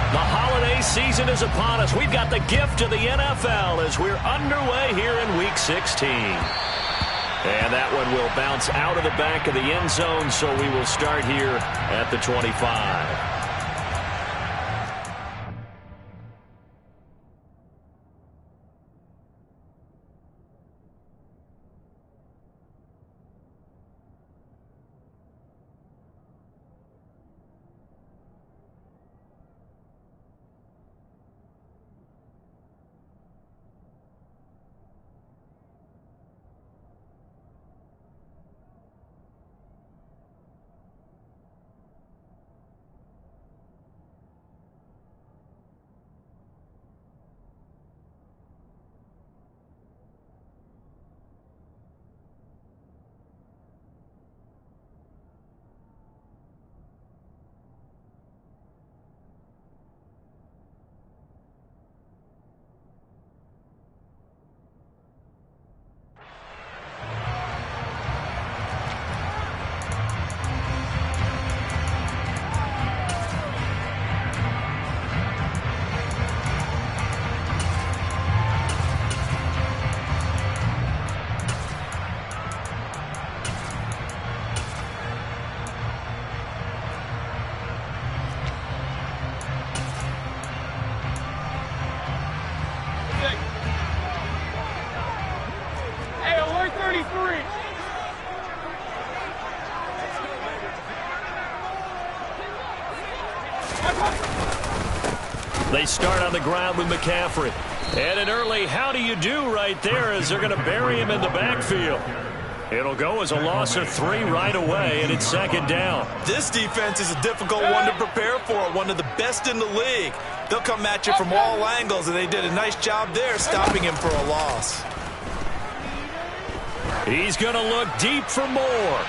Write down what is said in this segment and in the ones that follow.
The holiday season is upon us. We've got the gift of the NFL as we're underway here in Week 16. And that one will bounce out of the back of the end zone, so we will start here at the 25. They start on the ground with McCaffrey. And an early how do you do right there as they're going to bury him in the backfield. It'll go as a loss of 3 right away, and it's second down. This defense is a difficult one to prepare for, one of the best in the league. They'll come at you from all angles, and they did a nice job there stopping him for a loss. He's going to look deep for more.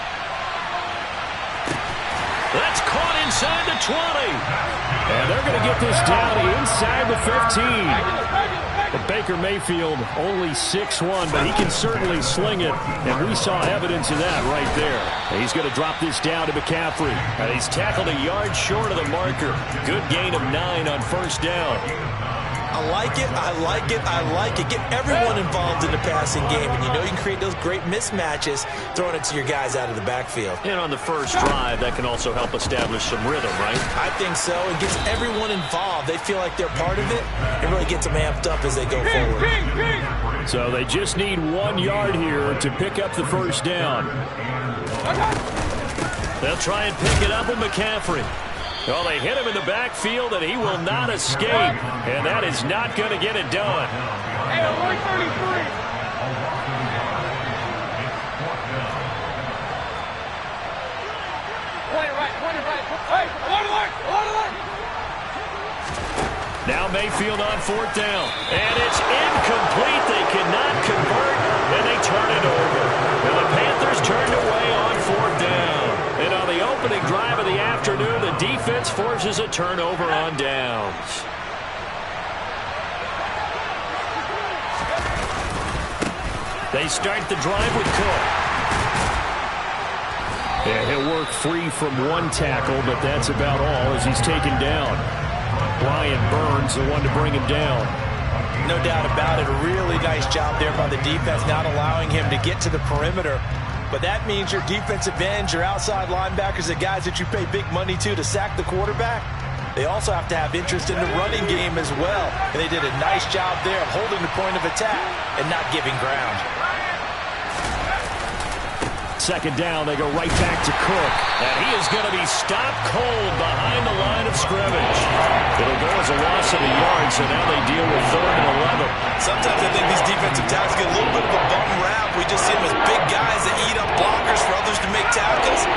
That's caught inside the 20. And they're going to get this down inside the 15. But Baker Mayfield only 6'1", but he can certainly sling it. And we saw evidence of that right there. He's going to drop this down to McCaffrey. And he's tackled a yard short of the marker. Good gain of 9 on first down. I like it, I like it, I like it. Get everyone involved in the passing game, and you know you can create those great mismatches throwing it to your guys out of the backfield. And on the first drive, that can also help establish some rhythm, right? I think so. It gets everyone involved. They feel like they're part of it. It really gets them amped up as they go forward. So they just need 1 yard here to pick up the first down. They'll try and pick it up with McCaffrey. Well, they hit him in the backfield, and he will not escape. And that is not going to get it done. Hey, 133. Now Mayfield on fourth down. And it's incomplete. They cannot convert, and they turn it over. And the Panthers turned away on fourth down. And on the opening drive of the afternoon, the defense forces a turnover on downs. They start the drive with Cook. Yeah, he'll work free from 1 tackle, but that's about all as he's taken down. Brian Burns, the one to bring him down. No doubt about it. A really nice job there by the defense, not allowing him to get to the perimeter. But that means your defensive ends, your outside linebackers, the guys that you pay big money to sack the quarterback, they also have to have interest in the running game as well. And they did a nice job there of holding the point of attack and not giving ground. Second down, they go right back to Cook. And he is going to be stopped cold behind the line of scrimmage. It'll go as a loss of a yard, so now they deal with 3rd and 11. Sometimes I think these defensive tackles get a little bit of a bum rap. We just see them as big guys that eat up blockers for others to make tackles.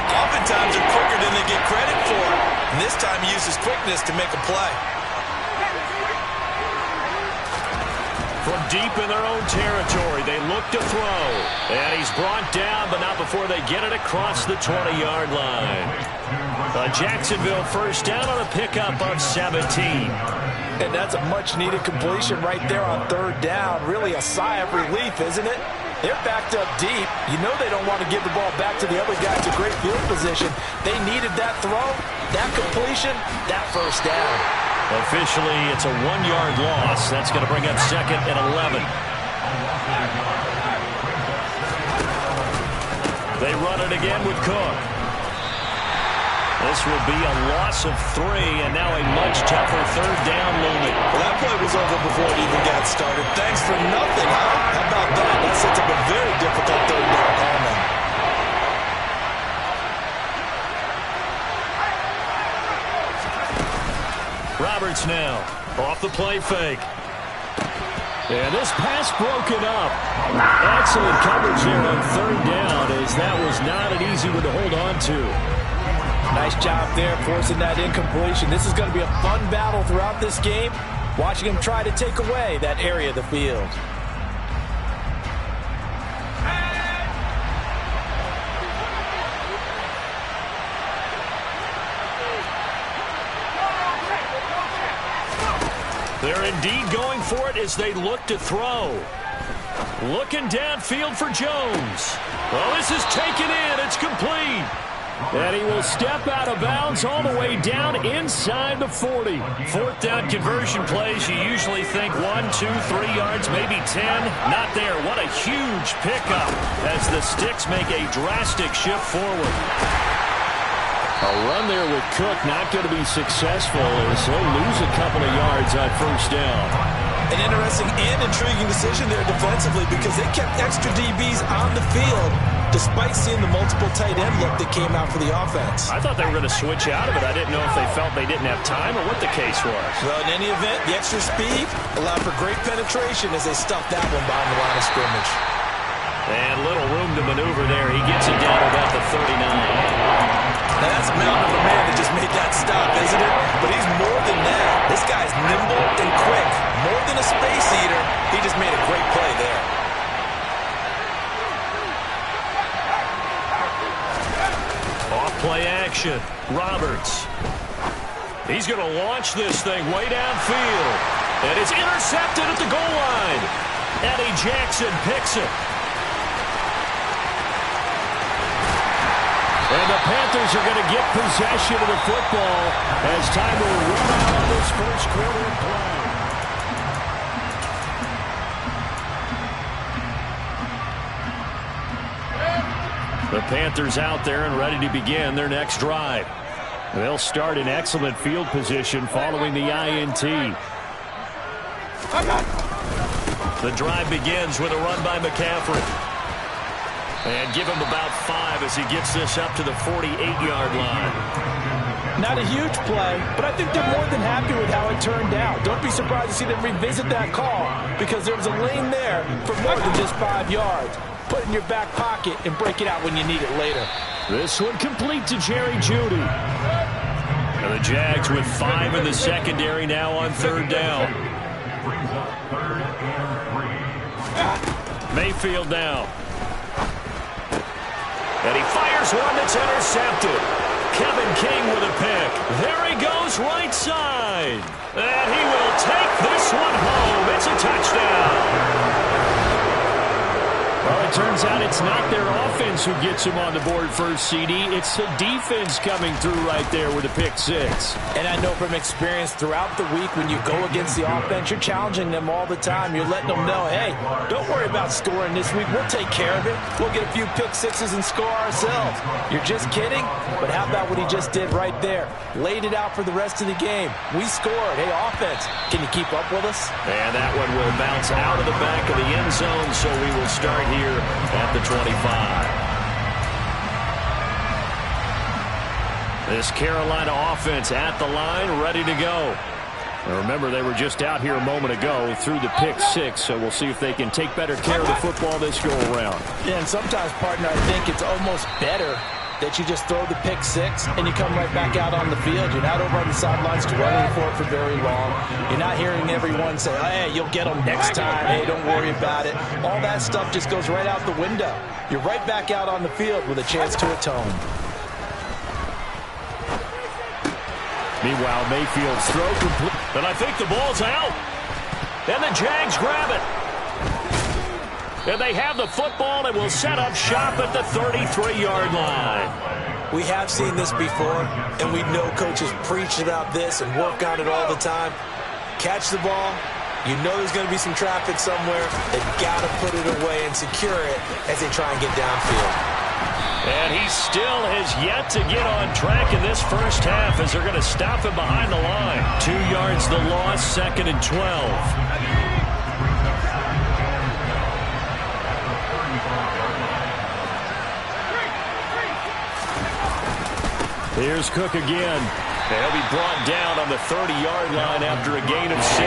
Oftentimes they're quicker than they get credit for. And this time he uses quickness to make a play. From deep in their own territory, they look to throw. And he's brought down, but not before they get it across the 20-yard line. A Jacksonville first down on a pickup of 17. And that's a much-needed completion right there on 3rd down. Really a sigh of relief, isn't it? They're backed up deep. You know they don't want to give the ball back to the other guy. It's a great field position. They needed that throw, that completion, that first down. Officially, it's a 1-yard loss. That's going to bring up 2nd and 11. They run it again with Cook. This will be a loss of 3, and now a much tougher 3rd down looming. Well, that play was over before it even got started. Thanks for nothing, huh? How about that? That sets up a very difficult 3rd down call now. Roberts now off the play fake. And this pass broken up. Excellent coverage here on 3rd down, as that was not an easy one to hold on to. Nice job there forcing that incompletion. This is going to be a fun battle throughout this game. Watching him try to take away that area of the field. They're indeed going for it as they look to throw. Looking downfield for Jones. Well, this is taken in. It's complete. And he will step out of bounds all the way down inside the 40. 4th down conversion plays, you usually think 1, 2, 3 yards, maybe 10. Not there. What a huge pickup as the Sticks make a drastic shift forward. A run there with Cook not going to be successful as he'll lose a couple of yards on 1st down. An interesting and intriguing decision there defensively because they kept extra DBs on the field despite seeing the multiple tight end look that came out for the offense. I thought they were going to switch out of it. I didn't know if they felt they didn't have time or what the case was. Well, in any event, the extra speed allowed for great penetration as they stuffed that one behind the line of scrimmage. And little room to maneuver there. He gets it down about the 39. Now that's a mountain of a man that just made that stop, isn't it? But he's more than that. This guy's nimble and quick. More than a space eater, he just made a great play there. Off-play action. Roberts. He's going to launch this thing way downfield. And it's intercepted at the goal line. Eddie Jackson picks it. And the Panthers are going to get possession of the football as time will run out on this first quarter of play. The Panthers out there and ready to begin their next drive. They'll start in excellent field position following the INT. The drive begins with a run by McCaffrey. And give him about 5 as he gets this up to the 48-yard line. Not a huge play, but I think they're more than happy with how it turned out. Don't be surprised to see them revisit that call because there was a lane there for more than just 5 yards. Put it in your back pocket and break it out when you need it later. This one complete to Jerry Jeudy. And the Jags with 5 in the secondary now on 3rd down. Mayfield now. And he fires one that's intercepted. Kevin King with a pick. There he goes right side. And he will take this one home. It's a touchdown. Well, it turns out it's not their offense who gets him on the board first, CD. It's the defense coming through right there with a pick 6. And I know from experience throughout the week when you go against the offense, you're challenging them all the time. You're letting them know, hey, don't worry about scoring this week. We'll take care of it. We'll get a few pick 6s and score ourselves. You're just kidding? But how about what he just did right there? Laid it out for the rest of the game. We scored. Hey, offense, can you keep up with us? And that one will bounce out of the back of the end zone, so we will start here at the 25. This Carolina offense at the line, ready to go. Now remember, they were just out here a moment ago through the pick 6, so we'll see if they can take better care of the football this go around. Yeah, and sometimes, partner, I think it's almost better that you just throw the pick 6 and you come right back out on the field. You're not over on the sidelines dwelling for it for very long. You're not hearing everyone say, hey, you'll get them next time. Hey, don't worry about it. All that stuff just goes right out the window. You're right back out on the field with a chance to atone. Meanwhile, Mayfield's throw complete. But I think the ball's out. And the Jags grab it. And they have the football and will set up shop at the 33-yard line. We have seen this before, and we know coaches preach about this and work on it all the time. Catch the ball. You know there's going to be some traffic somewhere. They've got to put it away and secure it as they try and get downfield. And he still has yet to get on track in this first half as they're going to stop him behind the line. 2 yards the loss, 2nd and 12. Here's Cook again. He'll be brought down on the 30-yard line after a gain of 6.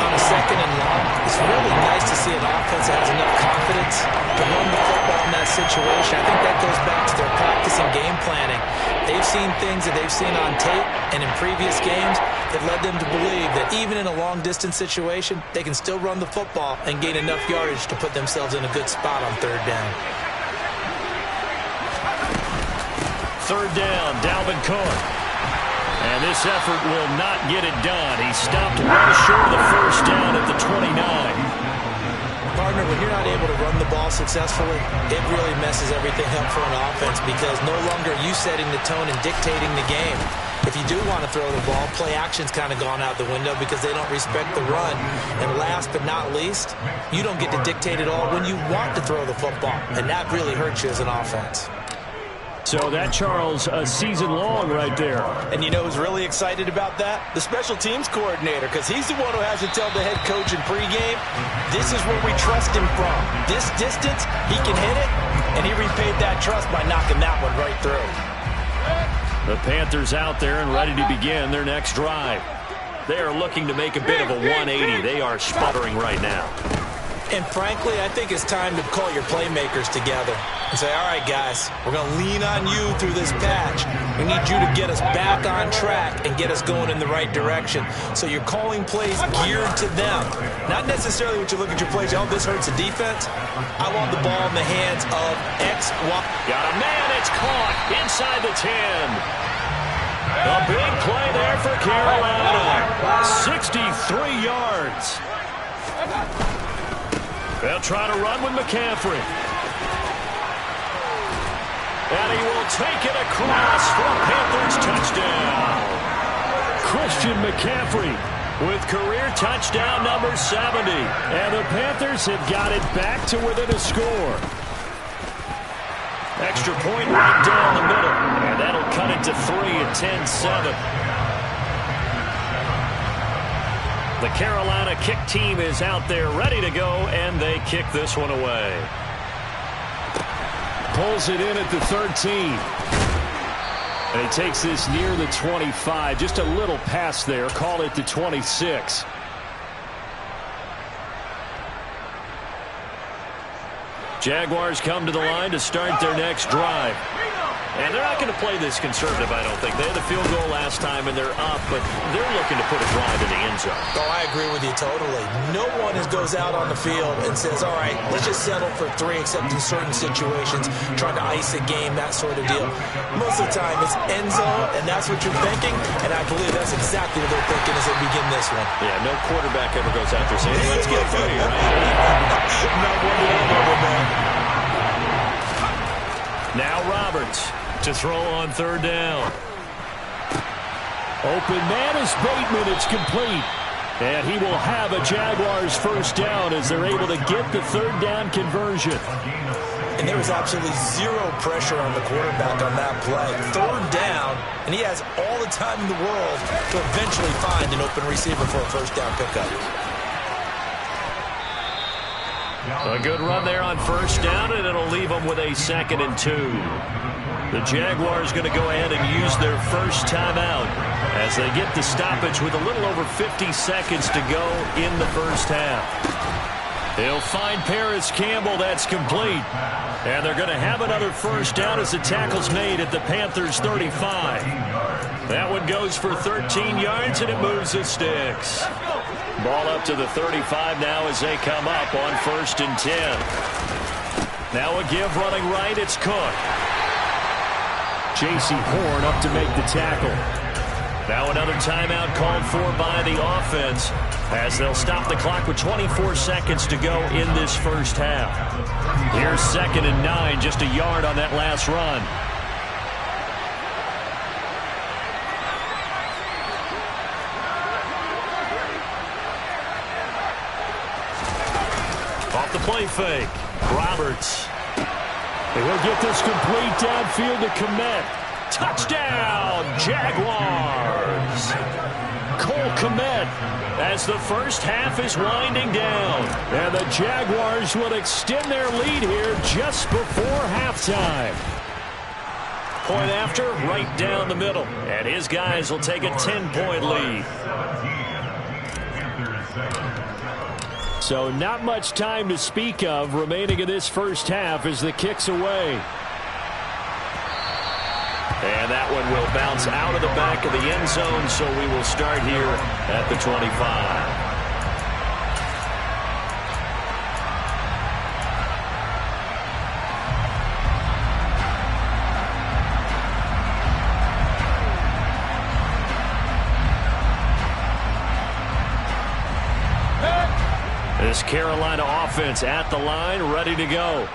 On a 2nd and long, it's really nice to see an offense that has enough confidence to run the football in that situation. I think that goes back to their practice and game planning. They've seen things that they've seen on tape and in previous games that led them to believe that even in a long-distance situation, they can still run the football and gain enough yardage to put themselves in a good spot on 3rd down. 3rd down, Dalvin Cook. And this effort will not get it done. He stopped right short of the 1st down at the 29. Partner, when you're not able to run the ball successfully, it really messes everything up for an offense because no longer are you setting the tone and dictating the game. If you do want to throw the ball, play action's kind of gone out the window because they don't respect the run. And last but not least, you don't get to dictate it all when you want to throw the football. And that really hurts you as an offense. So that, Charles, a season long right there. And you know who's really excited about that? The special teams coordinator, because he's the one who has to tell the head coach in pregame, this is where we trust him from. This distance, he can hit it, and he repaid that trust by knocking that one right through. The Panthers out there and ready to begin their next drive. They are looking to make a bit of a 180. They are sputtering right now. And frankly, I think it's time to call your playmakers together and say, all right, guys, we're going to lean on you through this patch. We need you to get us back on track and get us going in the right direction. So you're calling plays geared to them. Not necessarily when you look at your plays, oh, this hurts the defense. I want the ball in the hands of X, Y. Got a man, it's caught inside the 10. A big play there for Carolina. 63 yards. They'll try to run with McCaffrey. And he will take it across for a Panthers touchdown. Christian McCaffrey with career touchdown number 70. And the Panthers have got it back to within a score. Extra point right down the middle. And that'll cut it to 3 at 10-7. The Carolina kick team is out there ready to go, and they kick this one away. Pulls it in at the 13. And he takes this near the 25. Just a little pass there. Call it the 26. Jaguars come to the line to start their next drive. And they're not going to play this conservative, I don't think. They had the field goal last time, and they're up, but they're looking to put a drive in the end zone. Oh, I agree with you totally. No one goes out on the field and says, all right, let's just settle for 3, except in certain situations, trying to ice a game, that sort of deal. Most of the time, it's end zone, and that's what you're thinking, and I believe that's exactly what they're thinking as they begin this one. Yeah, no quarterback ever goes out there saying, hey, let's get funny, right? Not one that I know about. Now Roberts to throw on 3rd down. Open man is Bateman. It's complete. And he will have a Jaguars 1st down as they're able to get the 3rd down conversion. And there was absolutely zero pressure on the quarterback on that play. 3rd down, and he has all the time in the world to eventually find an open receiver for a 1st down pickup. A good run there on 1st down, and it'll leave them with a 2nd and 2. The Jaguars going to go ahead and use their first timeout as they get the stoppage with a little over 50 seconds to go in the first half. They'll find Paris Campbell. That's complete. And they're going to have another 1st down as the tackle's made at the Panthers 35. That one goes for 13 yards, and it moves the sticks. Ball up to the 35 now as they come up on 1st and 10. Now a give running right. It's Cook. J.C. Horn up to make the tackle. Now another timeout called for by the offense as they'll stop the clock with 24 seconds to go in this first half. Here's 2nd and 9, just a yard on that last run. Off the play fake. Roberts. And he'll get this complete downfield to Kmet. Touchdown, Jaguars. Cole Kmet as the first half is winding down. And the Jaguars will extend their lead here just before halftime. Point after, right down the middle. And his guys will take a 10-point lead. So not much time to speak of remaining in this first half as the kick's away. And that one will bounce out of the back of the end zone, so we will start here at the 25. This Carolina offense at the line, ready to go.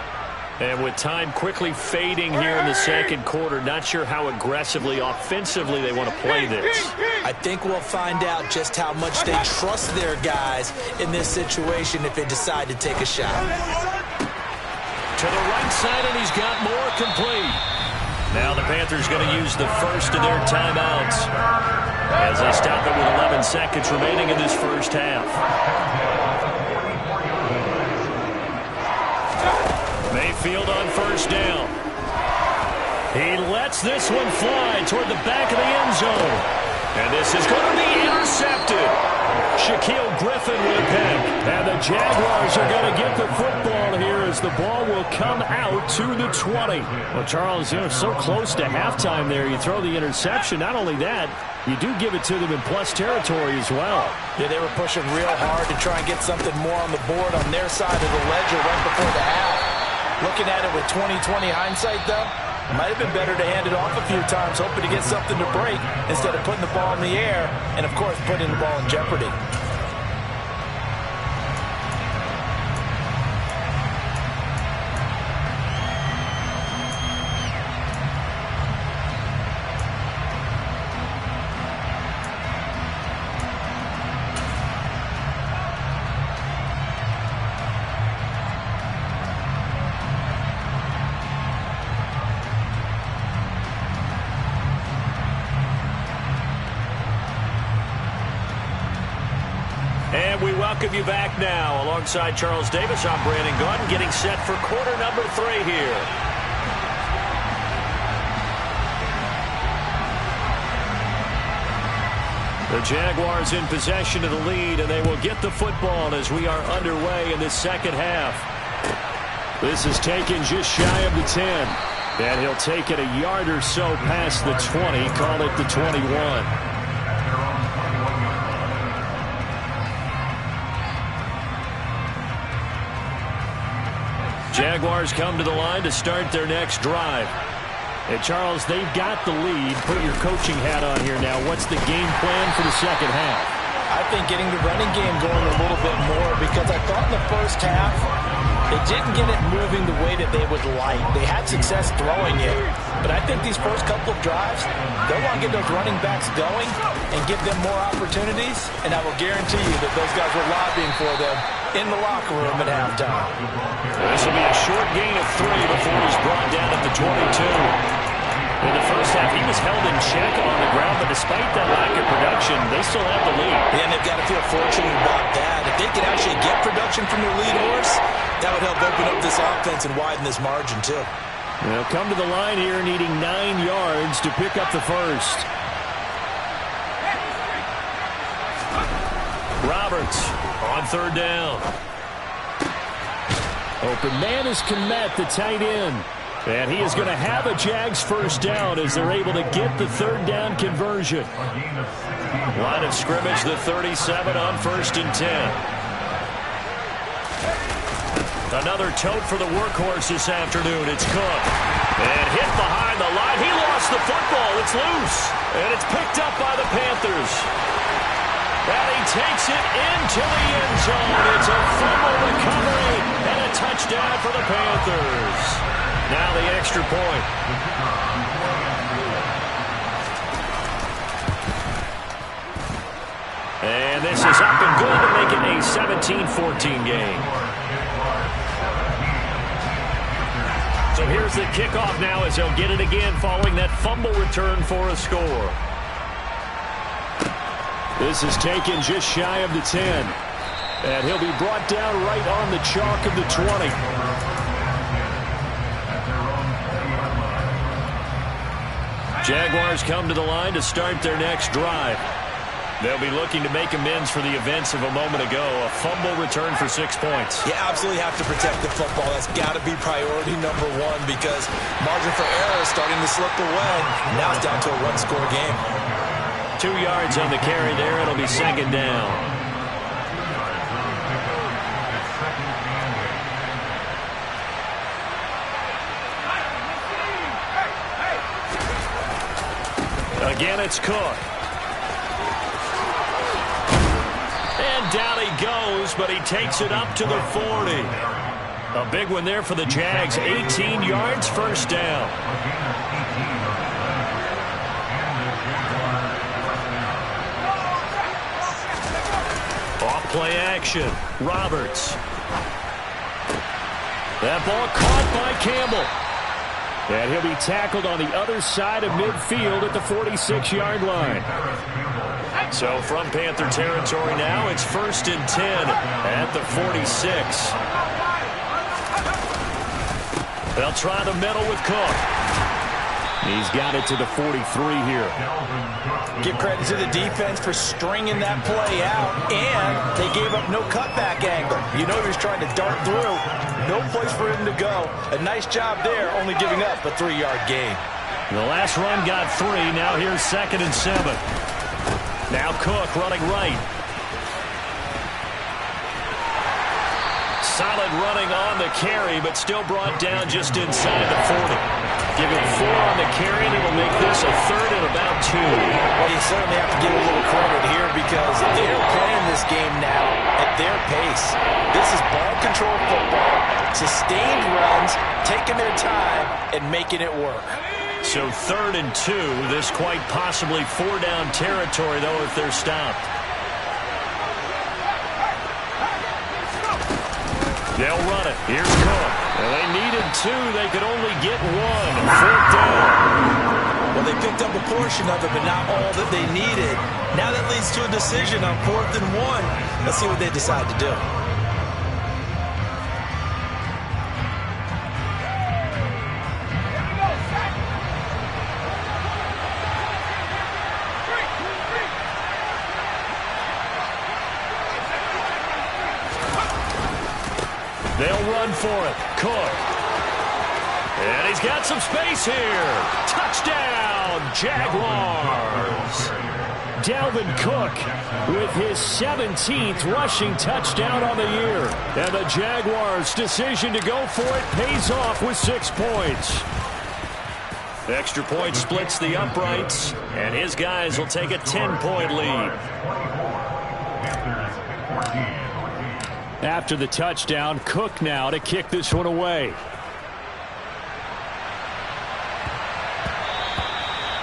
And with time quickly fading here in the second quarter, not sure how aggressively, offensively they want to play this. I think we'll find out just how much they trust their guys in this situation if they decide to take a shot. To the right side, and he's got more complete. Now the Panthers going to use the first of their timeouts as they stop it with 11 seconds remaining in this first half. Mayfield on first down. He lets this one fly toward the back of the end zone. And this is going to be intercepted. Shaquille Griffin with a pick. And the Jaguars are going to get the football here as the ball will come out to the 20. Well, Charles, so close to halftime there. You throw the interception. Not only that, you do give it to them in plus territory as well. Yeah, they were pushing real hard to try and get something more on the board on their side of the ledger right before the half. Looking at it with 20/20 hindsight, though, it might have been better to hand it off a few times, hoping to get something to break instead of putting the ball in the air and, of course, putting the ball in jeopardy. And we welcome you back now. Alongside Charles Davis, I'm Brandon Gaudin, getting set for quarter number 3 here. The Jaguars in possession of the lead, and they will get the football as we are underway in this second half. This is taken just shy of the 10. And he'll take it a yard or so past the 20, call it the 21. Jaguars come to the line to start their next drive. And Charles, they've got the lead. Put your coaching hat on here now. What's the game plan for the second half? I think getting the running game going a little bit more, because I thought in the first half they didn't get it moving the way that they would like. They had success throwing it, but I think these first couple of drives, they want to get those running backs going and give them more opportunities, and I will guarantee you that those guys were lobbying for them in the locker room at halftime. This will be a short gain of 3 before he's brought down at the 22. In the first half, he was held in check on the ground, but despite that lack of production, they still have the lead. And they've got to feel fortunate about that. If they could actually get production from their lead horse, that would help open up this offense and widen this margin, too. They'll come to the line here needing 9 yards to pick up the first. Roberts on third down. Open man is Kmet, the tight end. And he is going to have a Jags first down as they're able to get the third down conversion. Line of scrimmage, the 37 on 1st and 10. Another tote for the workhorse this afternoon. It's Cook. And hit behind the line. He lost the football. football. It's loose. And it's picked up by the Panthers. And he takes it into the end zone. It's a fumble recovery and a touchdown for the Panthers. Now the extra point. And this is up and good to make it a 17-14 game. So here's the kickoff now as he'll get it again following that fumble return for a score. This is taken just shy of the 10. And he'll be brought down right on the chalk of the 20. Jaguars come to the line to start their next drive. They'll be looking to make amends for the events of a moment ago. A fumble return for 6 points. You absolutely have to protect the football. That's got to be priority number one because margin for error is starting to slip away. Now it's down to a one-score game. 2 yards on the carry there. It'll be second down. Again, it's Cook. And down he goes, but he takes it up to the 40. A big one there for the Jags. 18 yards, first down. Off-play action. Roberts. That ball caught by Campbell. And he'll be tackled on the other side of midfield at the 46-yard line. So from Panther territory now, it's 1st and 10 at the 46. They'll try the middle with Cook. He's got it to the 43 here. Give credit to the defense for stringing that play out, and they gave up no cutback angle. You know he was trying to dart through. No place for him to go. A nice job there, only giving up a 3-yard gain. The last run got 3. Now here's 2nd and 7. Now Cook running right. Solid running on the carry, but still brought down just inside the 40. Give him 4 on the carry, and it'll make this a 3rd and about 2. Well, you certainly have to give a little credit here because they're playing this game now at their pace. This is ball control football, sustained runs, taking their time, and making it work. So 3rd and 2. This quite possibly 4-down territory, though, if they're stopped. They'll run it. Here's Cook. And they needed 2. They could only get 1. 4th down. Well, they picked up a portion of it, but not all that they needed. Now that leads to a decision on 4th and 1. Let's see what they decide to do. They'll run for it. Cook. And he's got some space here. Touchdown, Jaguars. Dalvin Cook with his 17th rushing touchdown on the year. And the Jaguars' decision to go for it pays off with 6 points. The extra point splits the uprights, and his guys will take a 10-point lead. After the touchdown, Cook now to kick this one away.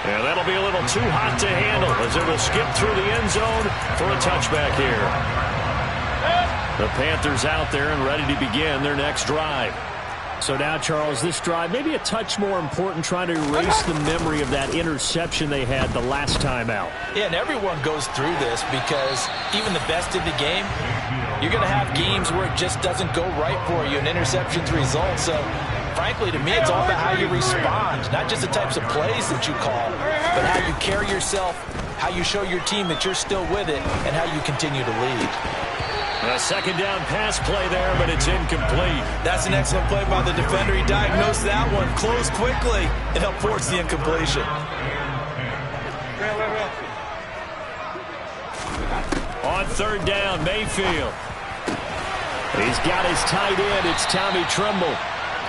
And that'll be a little too hot to handle as it will skip through the end zone for a touchback here. The Panthers out there and ready to begin their next drive. So now, Charles, this drive maybe a touch more important, trying to erase the memory of that interception they had the last time out. Yeah, and everyone goes through this because even the best in the game, you're going to have games where it just doesn't go right for you and interceptions result. So, frankly, to me, it's all about how you respond, not just the types of plays that you call, but how you carry yourself, how you show your team that you're still with it, and how you continue to lead. A 2nd down pass play there, but it's incomplete. That's an excellent play by the defender. He diagnosed that one, closed quickly, and helped force the incompletion. On 3rd down, Mayfield. He's got his tight end. It's Tommy Tremble.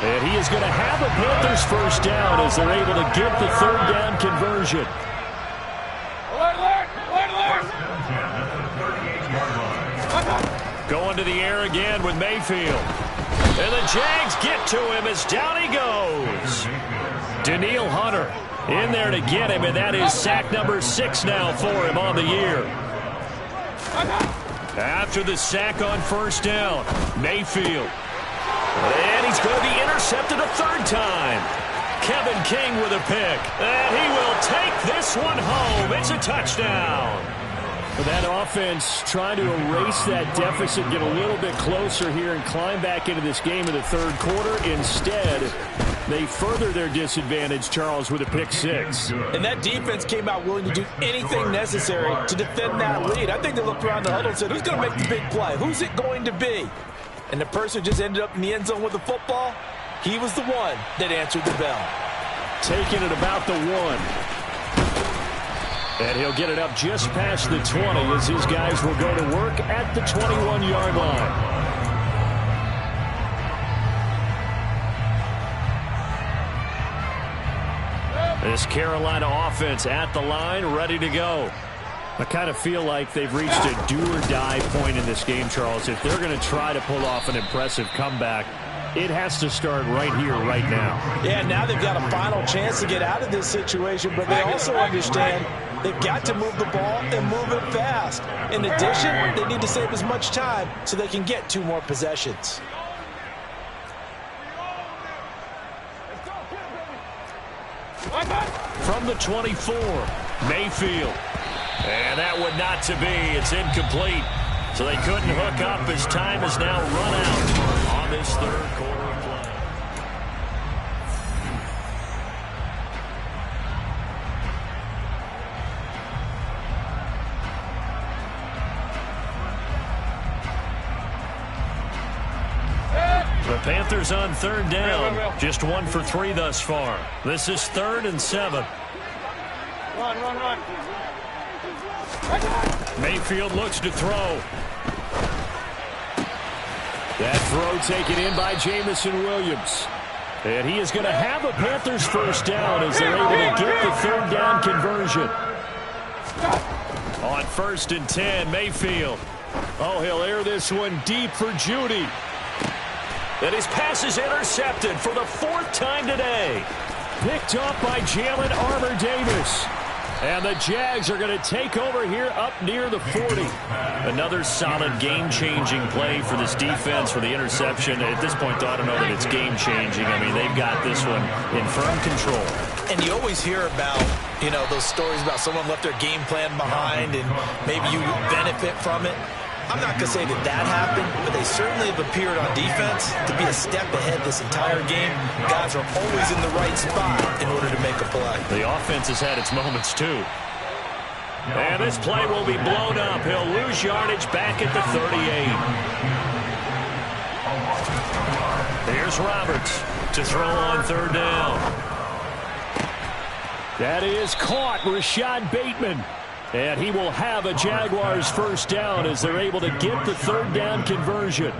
And he is going to have a Panthers first down as they're able to get the third down conversion. Going to the air again with Mayfield. And the Jags get to him as down he goes. Danielle Hunter in there to get him, and that is sack number 6 now for him on the year. After the sack on first down, Mayfield. And he's going to be intercepted a third time. Kevin King with a pick. And he will take this one home. It's a touchdown. That offense trying to erase that deficit, get a little bit closer here and climb back into this game in the third quarter. Instead, they further their disadvantage, Charles, with a pick 6. And that defense came out willing to do anything necessary to defend that lead. I think they looked around the huddle and said, who's going to make the big play? Who's it going to be? And the person who just ended up in the end zone with the football, he was the one that answered the bell. Taking it about the 1. And he'll get it up just past the 20 as his guys will go to work at the 21-yard line. This Carolina offense at the line, ready to go. I kind of feel like they've reached a do-or-die point in this game, Charles. If they're going to try to pull off an impressive comeback, it has to start right here, right now. Yeah, now they've got a final chance to get out of this situation, but they also understand they've got to move the ball and move it fast. In addition, they need to save as much time so they can get 2 more possessions. From the 24, Mayfield. And that would not to be. It's incomplete. So they couldn't hook up as time has now run out on this third quarter of play. The Panthers on third down. Just 1 for 3 thus far. This is 3rd and 7. Run. Mayfield looks to throw. That throw taken in by Jamison Williams. And he is going to have a Panthers first down as they're able to get the third down conversion. On 1st and 10, Mayfield. Oh, he'll air this one deep for Judy. And his pass is intercepted for the 4th time today. Picked up by Jalen Armour-Davis. And the Jags are going to take over here up near the 40. Another solid game-changing play for this defense for the interception. At this point, though, I don't know that it's game-changing. I mean, they've got this one in firm control. And you always hear about, those stories about someone left their game plan behind and maybe you benefit from it. I'm not going to say that happened, but they certainly have appeared on defense to be a step ahead this entire game. Guys are always in the right spot in order to make a play. The offense has had its moments, too. And this play will be blown up. He'll lose yardage back at the 38. Here's Roberts to throw on third down. That is caught, Rashad Bateman. And he will have a Jaguars first down as they're able to get the third down conversion.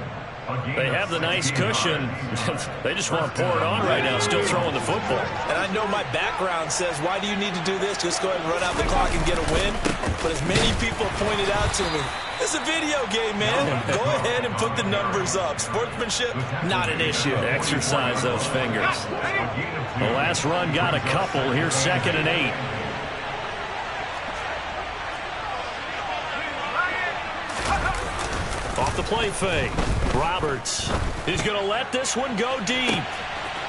They have the nice cushion. They just want to pour it on right now, still throwing the football. And I know my background says, why do you need to do this? Just go ahead and run out the clock and get a win. But as many people pointed out to me, it's a video game, man. Go ahead and put the numbers up. Sportsmanship, not an issue. Exercise those fingers. The last run got a couple. Here's 2nd and 8. Off the play fake. Roberts is going to let this one go deep.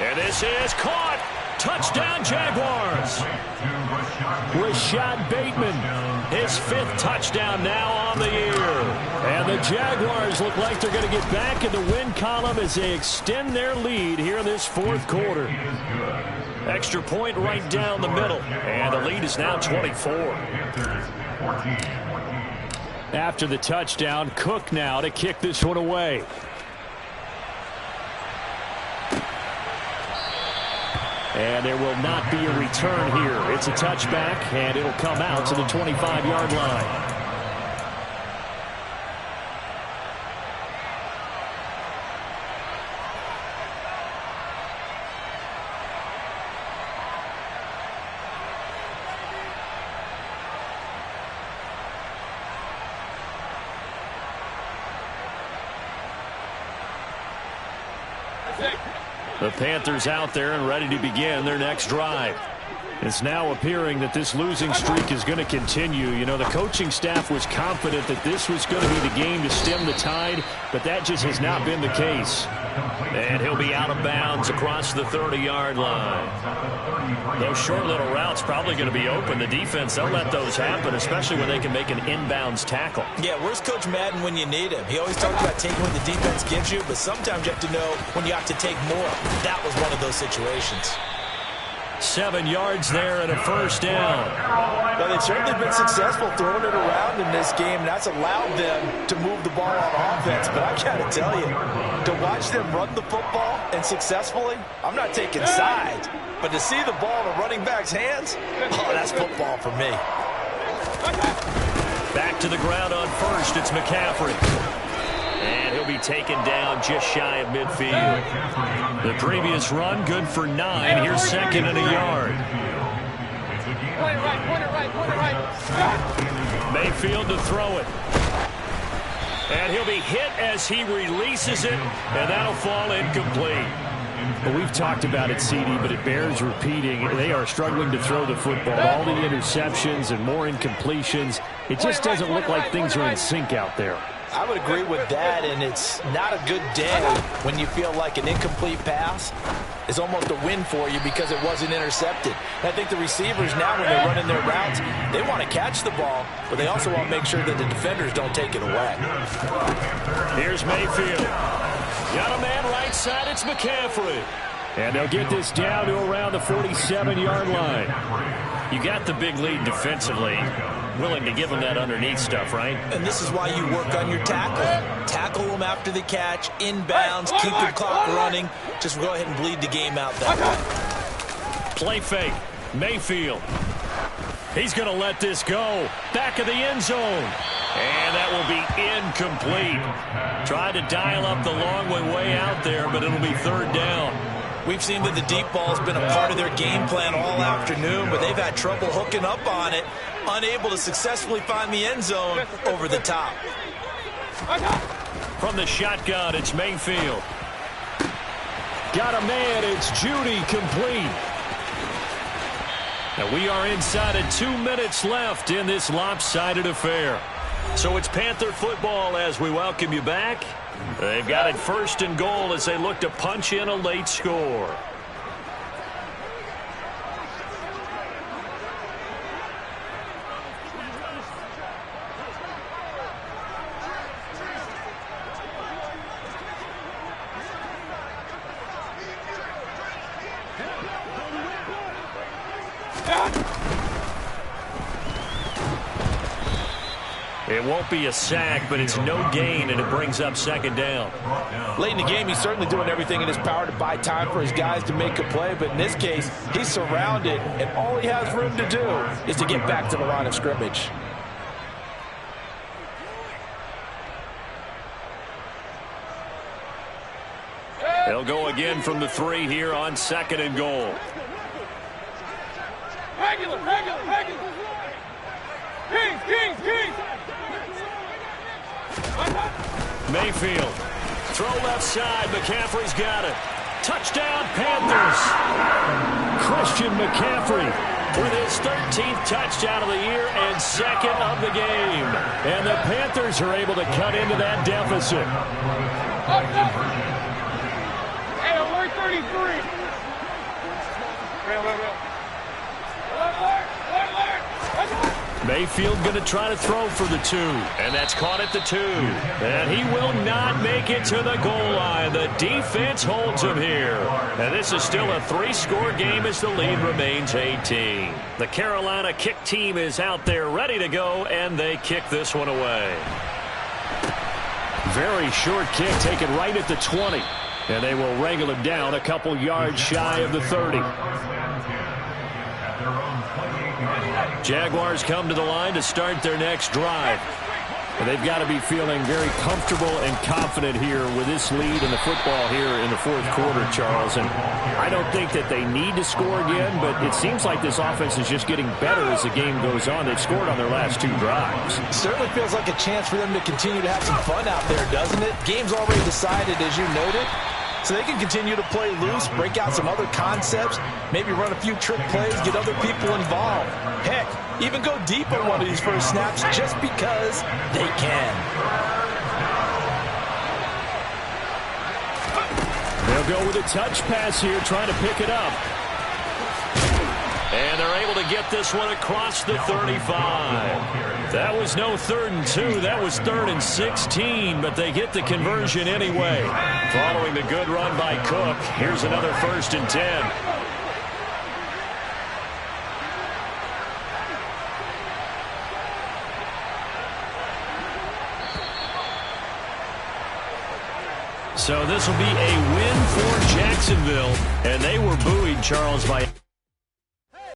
And this is caught. Touchdown, Jaguars. Rashad Bateman, his 5th touchdown now on the year. And the Jaguars look like they're going to get back in the win column as they extend their lead here in this 4th quarter. Extra point right down the middle. And the lead is now 24. After the touchdown, Cook now to kick this one away. And there will not be a return here. It's a touchback, and it'll come out to the 25-yard line. The Panthers out there and ready to begin their next drive. It's now appearing that this losing streak is going to continue. You know, the coaching staff was confident that this was going to be the game to stem the tide, but that just has not been the case. And he'll be out of bounds across the 30-yard line. Those short little routes probably going to be open. The defense, they'll let those happen, especially when they can make an inbounds tackle. Yeah, where's Coach Madden when you need him? He always talks about taking what the defense gives you, but sometimes you have to know when you have to take more. That was one of those situations. 7 yards there and a first down. Well, they've certainly been successful throwing it around in this game, and that's allowed them to move the ball on offense. But I've got to tell you, to watch them run the football and successfully, I'm not taking sides, but to see the ball in a running back's hands, oh, that's football for me. Back to the ground on first, it's McCaffrey. And he'll be taken down just shy of midfield. The previous run, good for 9. Here's second and a yard. Point it right. Mayfield to throw it. And he'll be hit as he releases it, and that'll fall incomplete. Well, we've talked about it, CD, but it bears repeating. They are struggling to throw the football. All the interceptions and more incompletions. It just doesn't look like things are in sync out there. I would agree with that, and it's not a good day when you feel like an incomplete pass is almost a win for you because it wasn't intercepted. And I think the receivers now, when they're running their routes, they want to catch the ball, but they also want to make sure that the defenders don't take it away. Here's Mayfield. Got a man right side, it's McCaffrey. And they'll get this down to around the 47-yard line. You got the big lead defensively. Willing to give them that underneath stuff, right? And this is why you work on your tackle. Tackle them after the catch, inbounds, keep the clock running. Just go ahead and bleed the game out that way. Play fake. Mayfield. He's going to let this go. Back of the end zone. And that will be incomplete. Tried to dial up the long way out there, but it'll be third down. We've seen that the deep ball's been a part of their game plan all afternoon, but they've had trouble hooking up on it, unable to successfully find the end zone over the top. From the shotgun, it's Mayfield. Got a man, it's Judy, complete. Now we are inside of 2 minutes left in this lopsided affair. So it's Panther football as we welcome you back. They've got it first and goal as they look to punch in a late score. It won't be a sack, but it's no gain, and it brings up second down. Late in the game, he's certainly doing everything in his power to buy time for his guys to make a play, but in this case, he's surrounded, and all he has room to do is to get back to the line of scrimmage. They'll go again from the 3 here on second and goal. Regular. Kings. Mayfield. Throw left side. McCaffrey's got it. Touchdown, Panthers. Christian McCaffrey with his 13th touchdown of the year and second of the game. And the Panthers are able to cut into that deficit. Hey, we're 33. Mayfield going to try to throw for the 2, and that's caught at the 2. And he will not make it to the goal line. The defense holds him here. And this is still a 3-score game as the lead remains 18. The Carolina kick team is out there ready to go, and they kick this one away. Very short kick taken right at the 20. And they will wrangle him down a couple yards shy of the 30. Jaguars come to the line to start their next drive. And they've got to be feeling very comfortable and confident here with this lead in the football here in the fourth quarter, Charles. And I don't think that they need to score again, but it seems like this offense is just getting better as the game goes on. They've scored on their last 2 drives. It certainly feels like a chance for them to continue to have some fun out there, doesn't it? Game's already decided, as you noted. so they can continue to play loose, break out some other concepts, maybe run a few trick plays, get other people involved. Heck, even go deep on one of these first snaps just because they can. They'll go with a touch pass here, trying to pick it up. And they're able to get this one across the 35. That was no 3rd and 2. That was 3rd and 16, but they get the conversion anyway. Following the good run by Cook, here's another 1st and 10. So this will be a win for Jacksonville, and they were buoyed, Charles, by